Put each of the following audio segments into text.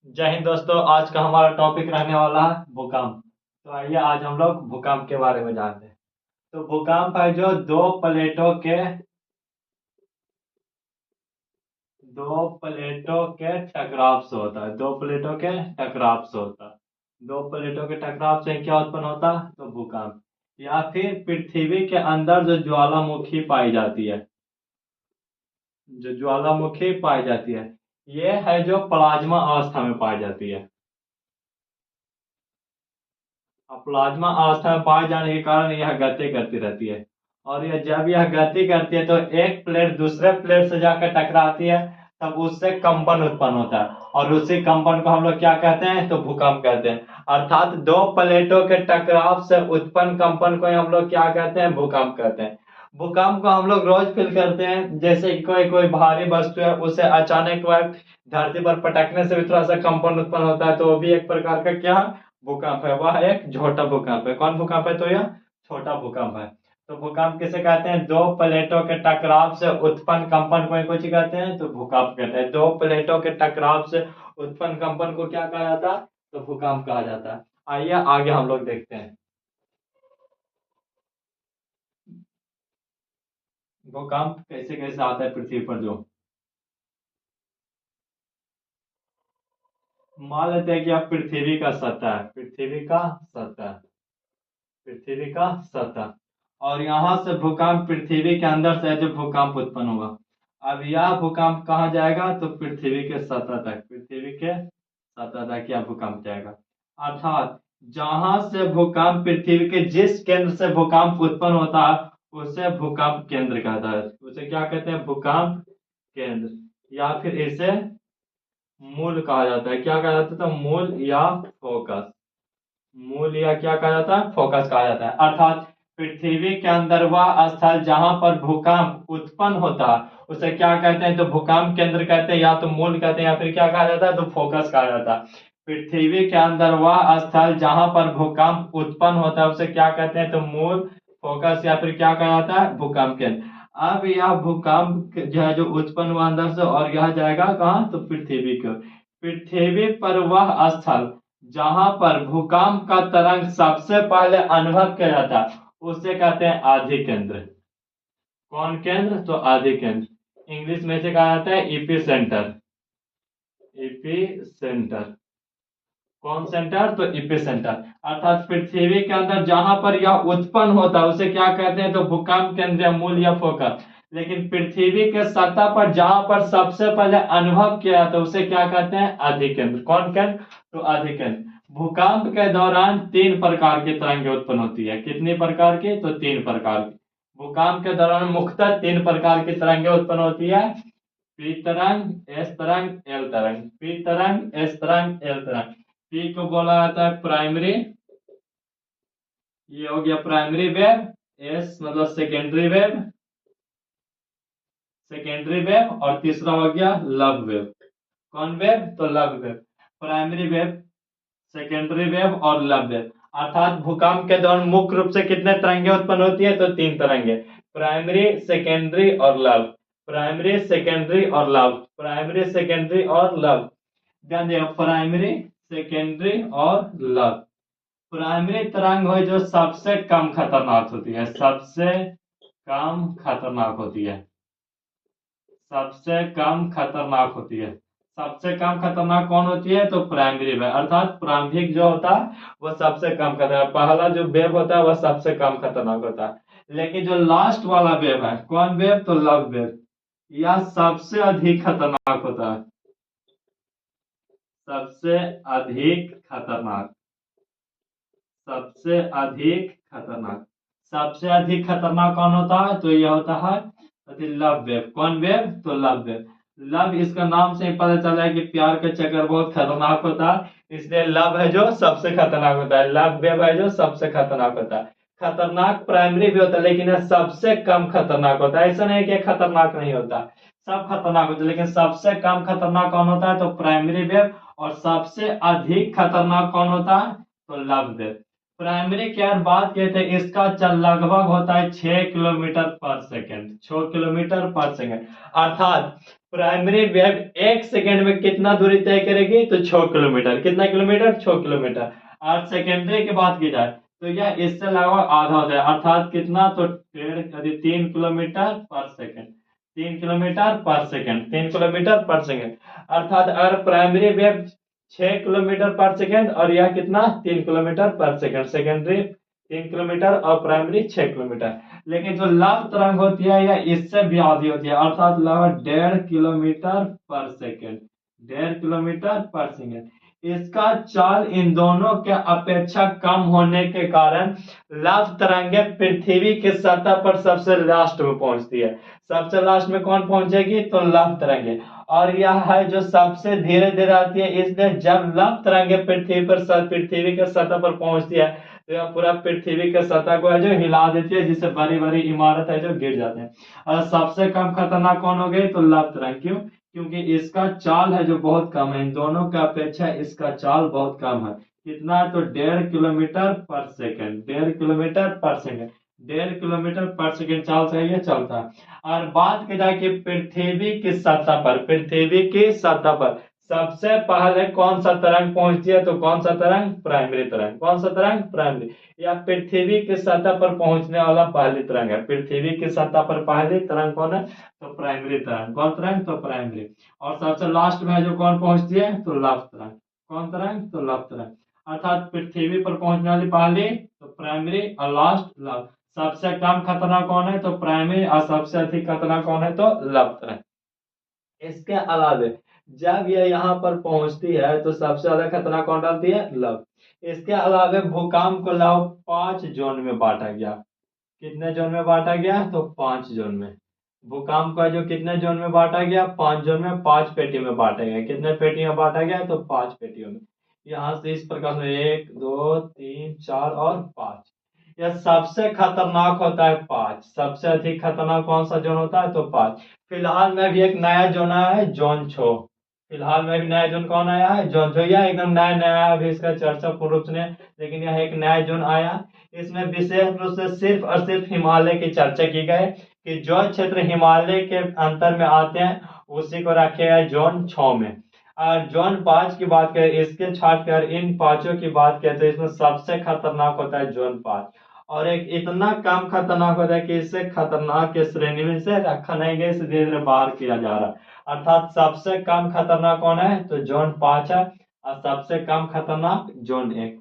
जय हिंद दोस्तों। आज का हमारा टॉपिक रहने वाला है भूकंप। तो आइए आज हम लोग भूकंप के बारे में जानते हैं। तो भूकंप है जो दो प्लेटों के टकराव से होता है। दो प्लेटों के टकराव से होता है। दो प्लेटों के टकराव से क्या उत्पन्न होता है? तो भूकंप। या फिर पृथ्वी के अंदर जो ज्वालामुखी पाई जाती है, जो ज्वालामुखी पाई जाती है, ये है जो प्लाज्मा अवस्था में पाई जाती है। अब प्लाज्मा अवस्था में पाए जाने के कारण यह गति करती रहती है। और यह जब यह गति करती है तो एक प्लेट दूसरे प्लेट से जाकर टकराती है, तब उससे कंपन उत्पन्न होता है। और उसी कंपन को हम लोग क्या कहते हैं? तो भूकंप कहते हैं। अर्थात दो प्लेटों के टकराव से उत्पन्न कंपन को हम लोग क्या कहते हैं? भूकंप कहते हैं। भूकंप को हम लोग रोज फील करते हैं। जैसे कि कोई कोई भारी वस्तु है, उसे अचानक वह धरती पर पटकने से भी थोड़ा सा कंपन उत्पन्न होता है, तो वो भी एक प्रकार का क्या भूकंप है? वह एक छोटा भूकंप है। कौन भूकंप है? तो यह छोटा भूकंप है। तो भूकंप किसे कहते हैं? दो प्लेटों के टकराव से उत्पन्न कंपन को कुछ कहते हैं? तो भूकंप कहते हैं। दो प्लेटों के टकराव से उत्पन्न कंपन को क्या कहा जाता है? तो भूकंप कहा जाता है। आइए आगे हम लोग देखते हैं भूकंप कैसे कैसे आता है पृथ्वी पर। जो मान लेते हैं कि अब पृथ्वी का सतह है, पृथ्वी का सतह और यहाँ से भूकंप पृथ्वी के अंदर से है जो भूकंप उत्पन्न होगा। अब यह भूकंप कहाँ जाएगा? तो पृथ्वी के सतह तक यह भूकंप जाएगा। अर्थात जहां से भूकंप पृथ्वी के जिस केंद्र से भूकंप उत्पन्न होता है, उसे भूकंप केंद्र कहता है। उसे क्या कहते हैं? भूकंप केंद्र। या फिर इसे मूल कहा जाता है। क्या कहा जाता है? तो मूल या फोकस। मूल या क्या कहा जाता है? फोकस कहा जाता है। अर्थात पृथ्वी के अंदर वह स्थल जहां पर भूकंप उत्पन्न होता है, उसे क्या कहते हैं? तो भूकंप केंद्र कहते हैं, या तो मूल कहते हैं, या फिर क्या कहा जाता है? तो फोकस कहा जाता है। पृथ्वी के अंदर वह स्थल जहां पर भूकंप उत्पन्न होता है, उसे क्या कहते हैं? तो मूल, फोकस, या फिर क्या कहा जाता है? भूकंप केंद्र। अब यह भूकंप जो है जो उत्पन्न हुआ अंदर से, और यह जाएगा कहाँ? तो पृथ्वी को। पृथ्वी पर वह स्थल जहां पर भूकंप का तरंग सबसे पहले अनुभव किया जाता है, उसे कहते हैं आधि केंद्र। कौन केंद्र? तो आधि केंद्र। इंग्लिश में से कहा जाता है इपी सेंटर। EP centre. कौन सेंटर? तो इपी सेंटर। अर्थात पृथ्वी के अंदर जहां पर यह उत्पन्न होता है, उसे क्या कहते हैं? तो भूकंप केंद्र या मूल या फोकस। लेकिन पृथ्वी के सतह पर जहां पर सबसे पहले अनुभव किया जाता है, उसे क्या कहते हैं? आधि केंद्र। कौन केंद्र? तो आधि केंद्र। भूकंप के दौरान तीन प्रकार की तरंगें उत्पन्न होती है। कितनी प्रकार की? तो तीन प्रकार की। भूकंप के दौरान मुख्यतः तीन प्रकार की तरंगें उत्पन्न होती है। पी तरंग, एस तरंग, एल तरंग। पी तरंग, एस तरंग, एल तरंग। पी को बोला जाता है प्राइमरी, ये हो गया प्राइमरी वेव। एस मतलब सेकेंडरी वेव और तीसरा हो गया लव वेव। कौन वेव? तो love wave. Primary wave, secondary wave और लव वेव। अर्थात भूकंप के दौरान मुख्य रूप से कितने तरंगे उत्पन्न होती है? तो तीन तरंगे। प्राइमरी, सेकेंडरी और लव। प्राइमरी, सेकेंडरी और लव। प्राइमरी, सेकेंडरी और लव। ध्यान दिया, प्राइमरी, सेकेंडरी और लव। प्राइमरी तरंग हो जो सबसे कम खतरनाक होती है, सबसे कम खतरनाक होती है, सबसे कम खतरनाक होती है। सबसे कम खतरनाक कौन होती है? तो प्राइमरी वेव। अर्थात प्रारंभिक जो होता है वह सबसे कम खतरनाक, पहला जो वेव होता है वह सबसे कम खतरनाक होता है। लेकिन जो लास्ट वाला वेव है, कौन वेव? तो लव वेव, यह सबसे अधिक खतरनाक होता है। सबसे अधिक खतरनाक, सबसे अधिक खतरनाक। सबसे अधिक खतरनाक कौन होता है? तो यह होता है लव वेव। कौन वेव? तो लव वेव। लव, इसका नाम से ही पता चला है कि प्यार का चक्कर बहुत खतरनाक होता है, इसलिए लव है जो सबसे खतरनाक होता है। लव वेव है जो सबसे खतरनाक होता है। खतरनाक प्राइमरी भी होता है, लेकिन यह सबसे कम खतरनाक होता है। ऐसा नहीं कि खतरनाक नहीं होता, सब खतरनाक होता है, लेकिन सबसे कम खतरनाक कौन होता है? तो प्राइमरी वेव। और सबसे अधिक खतरनाक कौन होता है? तो लव वेव। प्राइमरी की यार बात किए थे, इसका चल लगभग होता है 6 किलोमीटर पर सेकेंड, 6 किलोमीटर पर सेकेंड। अर्थात प्राइमरी वेव 1 सेकेंड में कितना दूरी तय करेगी, तो 6 किलोमीटर। कितना किलोमीटर, 6 किलोमीटर। और सेकेंडरी की बात की जाए तो यह इससे लगभग आधा होता है, अर्थात कितना, तो 3 किलोमीटर पर सेकेंड, 3 किलोमीटर पर सेकेंड, 3 किलोमीटर पर सेकेंड। अर्थात अगर प्राइमरी वेव 6 किलोमीटर पर सेकेंड और यह कितना, 3 किलोमीटर पर सेकेंड, सेकेंडरी 3 किलोमीटर और प्राइमरी 6 किलोमीटर। लेकिन जो लव तरंग होती है यह इससे भी आधी होती है, अर्थात लगभग 1.5 किलोमीटर पर सेकेंड, 1.5 किलोमीटर पर सेकेंड। इसका चाल इन दोनों के अपेक्षा कम होने के कारण लव तरंगे पृथ्वी की सतह पर सबसे लास्ट में पहुंचती है। सबसे लास्ट में कौन पहुंचेगी, तो लव तरंगे। और यह है जो सबसे धीरे धीरे आती है, इसलिए जब लव तरंगे पृथ्वी के सतह पर पहुंचती है तो यह पूरा पृथ्वी के सतह को है जो हिला देती है, जिससे बड़ी बड़ी इमारत है जो गिर जाते हैं। और सबसे कम खतरनाक कौन हो गई, तो लव तरंग। क्यों, क्योंकि इसका चाल है जो बहुत कम है, इन दोनों की अपेक्षा इसका चाल बहुत कम है। कितना है, तो 1.5 किलोमीटर पर सेकेंड, 1.5 किलोमीटर पर सेकेंड, 1.5 किलोमीटर पर सेकेंड चाल से ये चलता है। और बात की जाए कि पृथ्वी की सतह पर, पृथ्वी की सतह पर सबसे पहले कौन सा तरंग पहुंचती है, तो कौन सा तरंग, प्राइमरी तरंग। कौन सा तरंग, प्राइमरी। या पृथ्वी की सतह पर पहुंचने वाला पहली तरंग है, पृथ्वी की सतह पर पहली तरंग कौन है, तो प्राइमरी तरंग। कौन तरंग, तो प्राइमरी। और सबसे लास्ट में जो कौन पहुंचती है, तो लव तरंग। कौन तरंग, तो लव तरंग। अर्थात पृथ्वी पर पहुंचने वाली पहली तो प्राइमरी और लास्ट लव। सबसे कम खतरनाक कौन है, तो प्राइमरी। और सबसे अधिक खतरनाक कौन है, तो लव तरंग। इसके अलावे जब यह यहाँ पर पहुंचती है तो सबसे ज्यादा खतरा कौन डालती है, लव। इसके अलावे भूकंप को लव 5 जोन में बांटा गया। कितने जोन में बांटा गया, तो 5 जोन में। भूकंप का जो कितने जोन में बांटा गया, 5 जोन में, 5 पेटी में बांटा गया। कितने पेटी में बांटा गया, तो 5 पेटियों में। यहाँ से इस प्रकार से 1 2 3 4 और 5। यह सबसे खतरनाक होता है 5। सबसे अधिक खतरनाक कौन सा जोन होता है, तो 5। फिलहाल में भी एक नया जोन आया है, जोन 6। फिलहाल में भी नया जोन कौन आया है, जोन 6। यह एकदम नया नया अभी इसका चर्चा पूर्ण रूप से नहीं है, लेकिन यह एक नया जोन आया। इसमें विशेष रूप से सिर्फ और सिर्फ हिमालय की चर्चा की गई कि जो क्षेत्र हिमालय के अंतर में आते हैं उसी को रखे गए जोन 6 में। और जोन 5 की बात करें, इसके छाट कर इन पांचों की बात करें तो इसमें सबसे खतरनाक होता है जोन 5। और एक इतना कम खतरनाक होता है कि इसे खतरनाक के श्रेणी में से रखा नहीं गया, इसे धीरे धीरे बाहर किया जा रहा है। अर्थात सबसे कम खतरनाक कौन है, तो जोन 5 है। और सबसे कम खतरनाक जोन 1।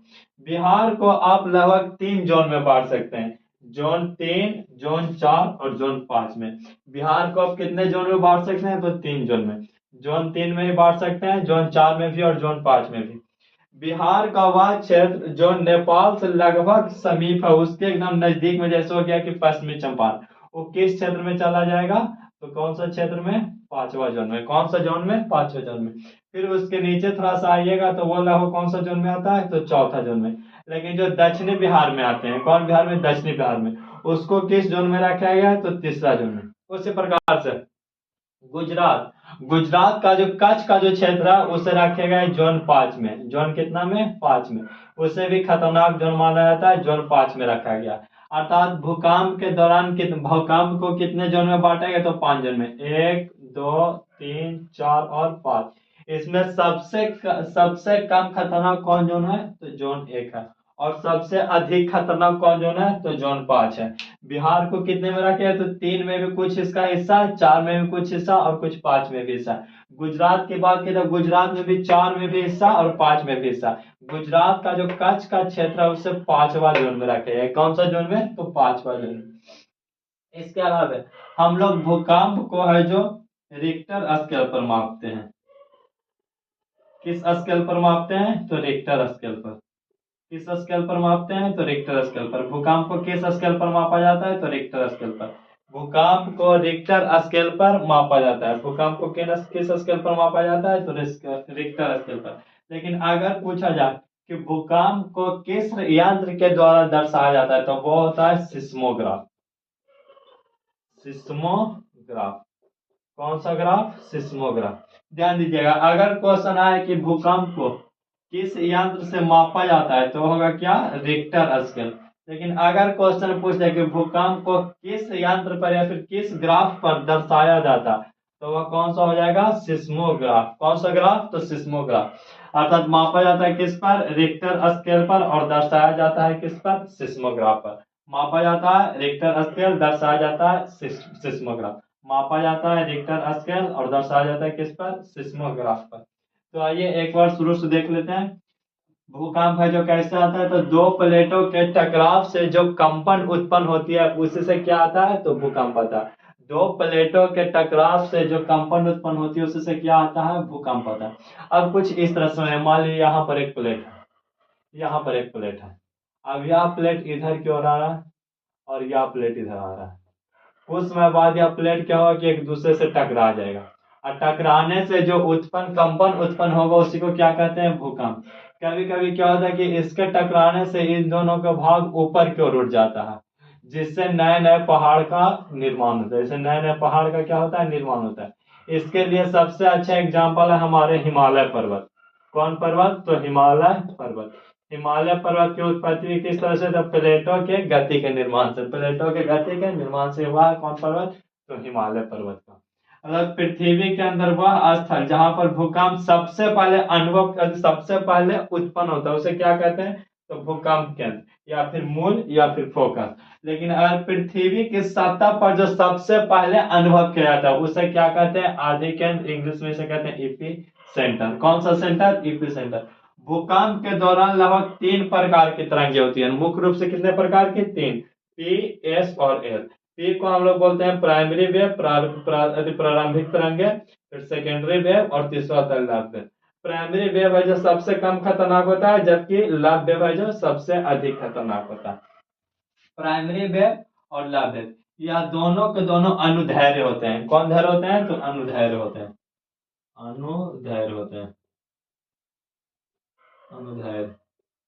बिहार को आप लगभग 3 जोन में बांट सकते हैं, जोन 3, जोन 4 और जोन 5 में। बिहार को आप कितने जोन में बांट सकते हैं, तो 3 जोन में। जोन 3 में भी बांट सकते हैं, जोन 4 में भी और जोन 5 में भी। बिहार का वह क्षेत्र जो नेपाल से लगभग समीप है, उसके एकदम नजदीक में, जैसे हो गया कि पश्चिमी चंपारण, वो किस क्षेत्र में चला जाएगा, तो कौन सा क्षेत्र में, 5वां जोन में। कौन सा जोन में, 5वें जोन में। फिर उसके नीचे थोड़ा सा आइएगा तो वो लगभग कौन सा जोन में आता है, तो 4था जोन में। लेकिन जो दक्षिणी बिहार में आते हैं, कौन बिहार में, दक्षिणी बिहार में, उसको किस जोन में रखा गया है, तो 3रा जोन में। उसी प्रकार से गुजरात, गुजरात का जो कच्छ का जो क्षेत्र है उसे रखे गए जोन 5 में। जोन कितना में, 5 में। उसे भी खतरनाक जोन माना जाता है, जोन 5 में रखा गया। अर्थात भूकंप के दौरान भूकंप को कितने जोन में बांटा गया, तो 5 जोन में, 1 2 3 4 और 5। इसमें सबसे कम खतरनाक कौन जोन है, तो जोन 1 है। और सबसे अधिक खतरनाक कौन जोन है, तो जोन 5 है। बिहार को कितने में रखे हैं, तो 3 में भी कुछ इसका हिस्सा, 4 में भी कुछ हिस्सा और कुछ 5 में भी हिस्सा। गुजरात की बात की तो गुजरात में भी 4 में भी हिस्सा और 5 में भी हिस्सा। गुजरात का जो कच्छ का क्षेत्र है उसे 5वां जोन में रखे हैं। कौन सा जोन में, तो 5वां जोन में। इसके अलावा हम लोग भूकंप को है जो रिक्टर स्केल पर मापते हैं। किस स्केल पर मापते हैं, तो रिक्टर स्केल पर। किस स्केल पर मापते हैं, तो रिक्टर स्केल पर। भूकंप को किस स्केल पर मापा जाता है, तो रिक्टर स्केल पर। भूकंप को रिक्टर स्केल पर मापा जाता है। भूकंप को किस स्केल पर मापा जाता है, तो रिक्टर स्केल पर। लेकिन अगर पूछा जाए कि भूकंप को किस यंत्र के द्वारा दर्शाया जाता है, तो वो होता है सिस्मोग्राफ। सिस्मोग्राफ। कौन सा ग्राफ, सिस्मोग्राफ। ध्यान दीजिएगा, अगर क्वेश्चन आए कि भूकंप को किस यंत्र से मापा जाता है तो होगा क्या, रिक्टर स्केल। लेकिन अगर क्वेश्चन पूछ दे कि भूकंप को किस यंत्र पर या फिर किस ग्राफ पर दर्शाया जाता तो वह कौन सा हो जाएगा, सिस्मोग्राफ। कौन सा ग्राफ, तो सिस्मोग्राफ। अर्थात मापा जाता है किस पर, रिक्टर स्केल पर, और दर्शाया जाता है किस पर, सिस्मोग्राफ पर। मापा जाता है रिक्टर स्केल, दर्शाया जाता है सिस्मोग्राफ। मापा जाता है रिक्टर स्केल और दर्शाया जाता है किस पर, सिस्मोग्राफ पर। तो आइए एक बार शुरू से देख लेते हैं। भूकंप है जो कैसे आता है, तो दो प्लेटों के टकराव से जो कंपन उत्पन्न होती है उसी से क्या आता है, तो भूकंप आता है। दो प्लेटों के टकराव से जो कंपन उत्पन्न होती है उसी से क्या आता है, भूकंप आता है। अब कुछ इस तरह से मान लीजिए यहाँ पर एक प्लेट है, यहाँ पर एक प्लेट है। अब यह प्लेट इधर की ओर आ रहा है और यह प्लेट इधर आ रहा है। कुछ समय बाद यह प्लेट क्या होगा कि एक दूसरे से टकरा जाएगा, और टकराने से जो उत्पन्न कंपन उत्पन्न होगा उसी को क्या कहते हैं, भूकंप। कभी कभी क्या होता है कि इसके टकराने से इन दोनों का भाग ऊपर की ओर उठ जाता है, जिससे नए नए पहाड़ का निर्माण होता है। जैसे नए नए पहाड़ का क्या होता है, निर्माण होता है। इसके लिए सबसे अच्छा एग्जाम्पल है हमारे हिमालय पर्वत। कौन पर्वत, तो हिमालय पर्वत। हिमालय पर्वत की उत्पत्ति भी किस तरह से, तो प्लेटों के गति के निर्माण से। प्लेटों के गति के निर्माण से हुआ कौन पर्वत, तो हिमालय पर्वत का। अगर पृथ्वी के अंदर वह स्थल जहां पर भूकंप सबसे पहले अनुभव, सबसे पहले उत्पन्न होता है उसे क्या कहते हैं, तो भूकंप केंद्र या फिर मूल या फिर फोकस। लेकिन अगर पृथ्वी की सतह पर जो सबसे पहले अनुभव किया जाता है उसे क्या कहते हैं, आदि केंद्र। इंग्लिश में इसे कहते हैं इपी सेंटर। कौन सा सेंटर, इपी सेंटर। भूकंप के दौरान लगभग 3 प्रकार की तरंगे होती है। मुख्य रूप से कितने प्रकार की, 3, पी, एस और एल। पी को हम लोग बोलते हैं प्राइमरी वेव, प्रारंभिक तरंगे, फिर सेकेंडरी वेव और तीसरा होता है लाभ वेव। प्राइमरी वेव है जो सबसे कम खतरनाक होता है, जबकि लाभ वेव है जो सबसे अधिक खतरनाक होता है। प्राइमरी वेव और लाभ वेव यह दोनों के दोनों अनुदैर्घ्य होते हैं। कौन धैर्य होते हैं, तो अनुदैर्घ्य होते हैं। अनुदैर्घ्य होते हैं, अनुदैर्घ्य,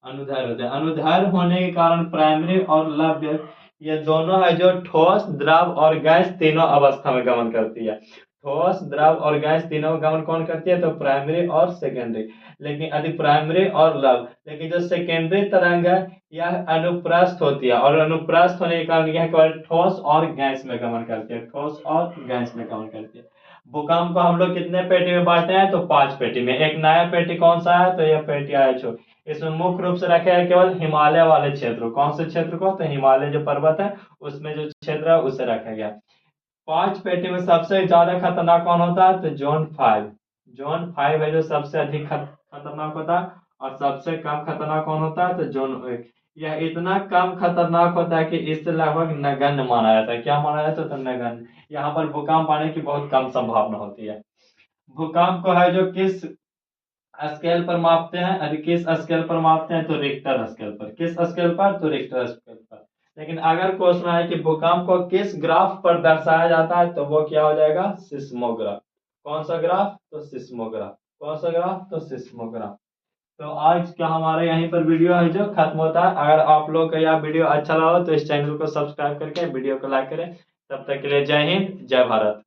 अनुदैर्घ्य होते हैं। अनुदैर्घ्य होने के कारण प्राइमरी और लव्य ये दोनों है जो ठोस, द्रव और गैस तीनों अवस्था में गमन करती है। ठोस, द्रव और गैस तीनों में गमन कौन करती है, तो प्राइमरी और सेकेंडरी। लेकिन अधिक प्राइमरी और लव, लेकिन जो सेकेंडरी तरंग है यह अनुप्रस्थ होती है, और अनुप्रस्थ होने के कारण यह केवल ठोस और गैस में गमन करती है। ठोस और गैस में गमन करती है। भूकंप को हम लोग कितने पेटी में बांटे हैं, तो 5 पेटी में। एक नया पेटी कौन सा है, तो यह पेटी आया छो। इसमें मुख्य रूप से रखे हैं केवल हिमालय वाले क्षेत्र। कौन से क्षेत्र को, तो हिमालय जो पर्वत है उसमें जो क्षेत्र है उसे रखा गया। 5 पेटी में सबसे ज्यादा खतरनाक कौन होता है, तो जोन 5। जोन 5 है जो सबसे अधिक खतरनाक होता है। और सबसे कम खतरनाक कौन होता है, तो जोन 1। यह इतना कम खतरनाक होता है कि इससे लगभग नगण्य माना जाता है। क्या माना जाता है, तो नगण्य। यहाँ पर भूकंप आने की बहुत कम संभावना होती है। भूकंप को है जो किस स्केल पर मापते हैं, किस स्केल पर मापते हैं, तो रिक्टर स्केल पर। किस स्केल पर, तो रिक्टर स्केल पर। लेकिन अगर क्वेश्चन है कि भूकंप को किस ग्राफ पर दर्शाया जाता है तो वो क्या हो जाएगा, सिस्मोग्राफ। कौन सा ग्राफ, तो सिस्मोग्राफ। कौन सा ग्राफ, तो सिस्मोग्राफ। तो आज का हमारा यहीं पर वीडियो है जो खत्म होता है। अगर आप लोग का यह वीडियो अच्छा लगा तो इस चैनल को सब्सक्राइब करके वीडियो को लाइक करें। तब तक के लिए जय हिंद, जय भारत।